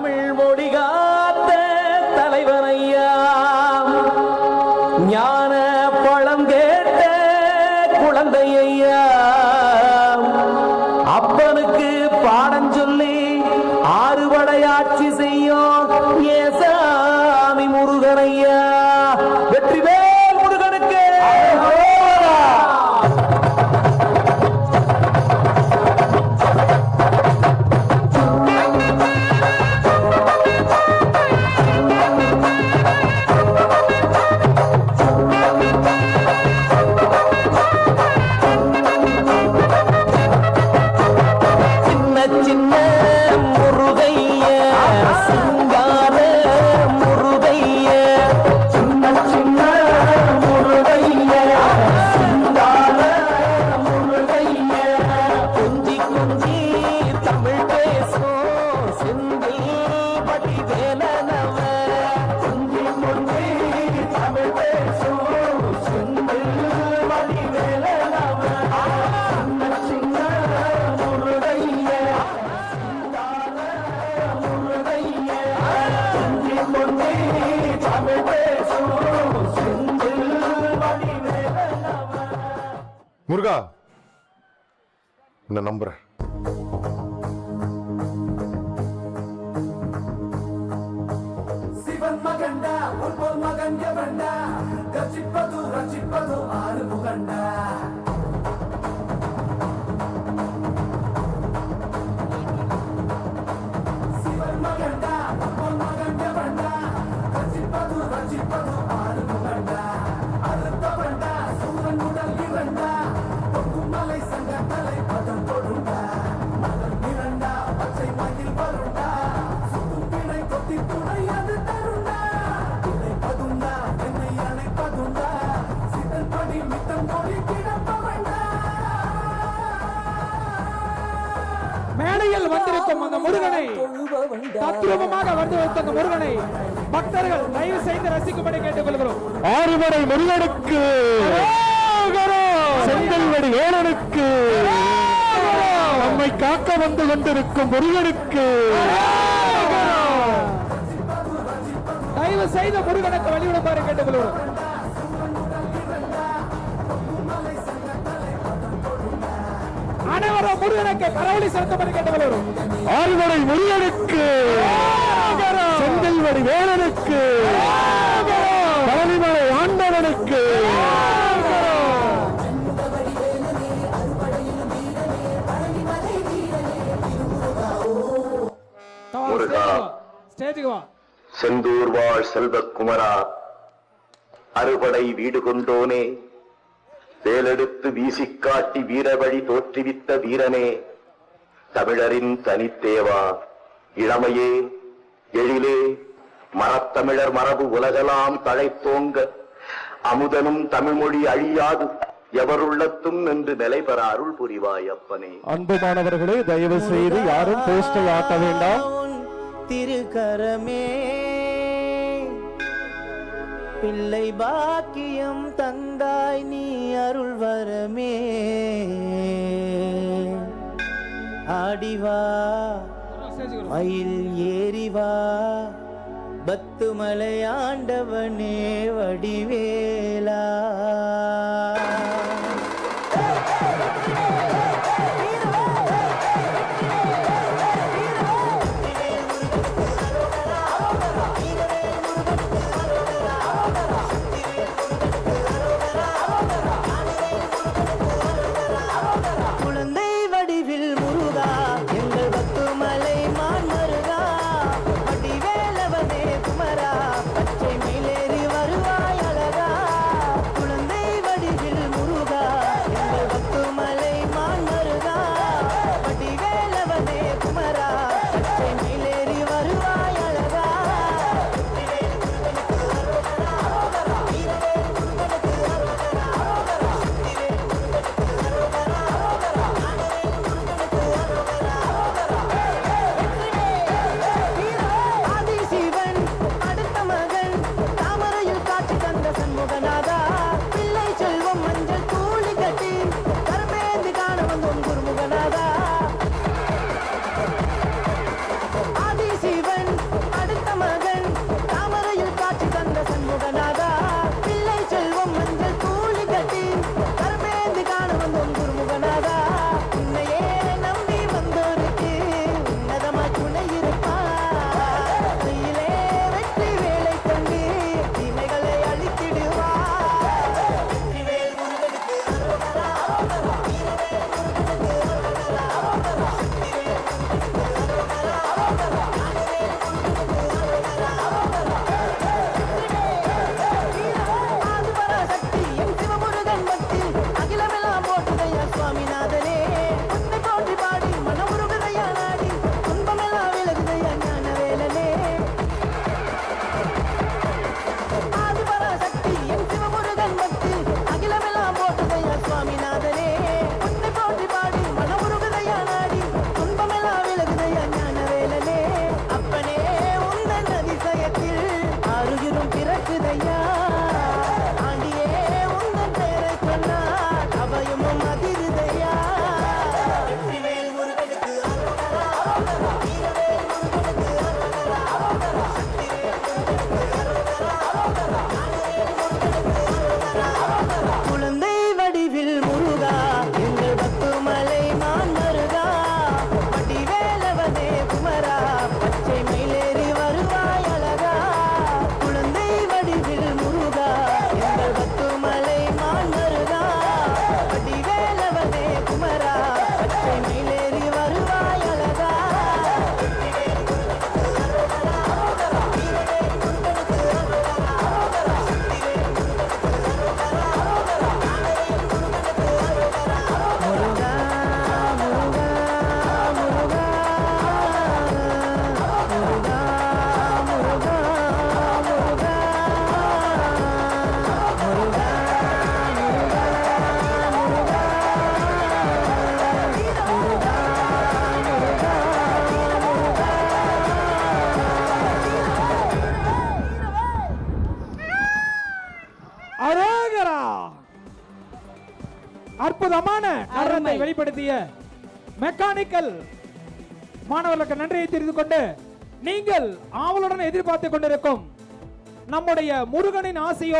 தமிழ் மொழி காத்த தலைவனையா, ஞான பழம் கேட்ட குழந்தையா, அப்பனுக்கு பாடம் சொல்லி ஆறுபடையாட்சி செய்யும் ஏசாமி முருகனையா. வெற்றிவேல் முருகனுக்கு. முருகா, என்ன நம்புறேன். சிவன் மகண்டா உன் மகன் எவண்டா, ரசிப்பது ரசிப்பது ஆறு முகண்டா. சிவன் மகண்டா உன் மகன் எவண்டா, ரசிப்பது ரசிப்பது ஆறு முகண்டா. அறுத்தவண்டா சூரன் உடல் இரண்டா, பொங்குமலை சங்க தலை பதம் கொடுண்டா. மதம் இரண்டா பச்சை மகிழ் வருண்டா, சுடுபிணை கொத்தி துணை அது தருண்டா. இணைப்பதுண்டா என்னை அணைப்பதுண்டா, சிதன் படி மித்தம் மொழி கிடப்பவண்டா. மேடையில் வந்திருக்கும் அந்த முருகனை, தத்ரூபமாக வந்திருக்கும் அந்த முருகனை பக்தர்கள் தயவு செய்து ரசிக்கும்படி கேட்டுக்கொள்கிறோம். ஆறுபடை முருகனுக்கு, செங்கல்வடி வேலனுக்கு, நம்மை காக்க வந்து கொண்டிருக்கும் முருகனுக்கு தயவு செய்து முருகனுக்கு வழிவிடுமாறு கேட்டுக்கொள்கிறோம். அனைவரும் முருகனுக்கு கரவொலி செலுத்தும்படி கேட்டுக்கொள்கிறோம். ஆறுபடை முருகனுக்கு, செங்கல்வடி வேலனுக்கு, பழனிமலை ஆண்டவனுக்கு. செந்தூர் வாழ் செல்வக்குமரா, அறுபடை வீடு கொண்டோனே, வேலெடுத்து வீசிக்காட்டி வீரவழி தோற்றுவித்த வீரனே, தமிழரின் தனித்தேவா, இளமையே எழிலே, மரத்தமிழர் மரபு உலகலாம் தழைத்தோங்க, அமுதனும் தமிழ்மொழி அழியாது எவருள்ளத்தும் என்று நிலை பெற அருள் புரிவாய் அப்பனே. அன்புமானவர்களே, தயவு செய்து யாரும் போஸ்டை ஆட்ட வேண்டாம். திருக்கரமே பிள்ளை பாக்கியம் தந்தாய் நீ அருள் வரமே. ஆடிவா மயில் ஏறிவா பத்துமலை ஆண்டவனே வடிவேலா. பச்சை மேலேறி வருவாய் அழகா. அற்புதமான நடனத்தை வெளிப்படுத்திய மெக்கானிக்கல் மாணவர்களுக்கு நன்றியை தெரிவித்துக் கொண்டு நீங்கள் ஆவலுடன் எதிர்பார்த்துக் கொண்டிருக்கும் நம்முடைய முருகனின் ஆசையோ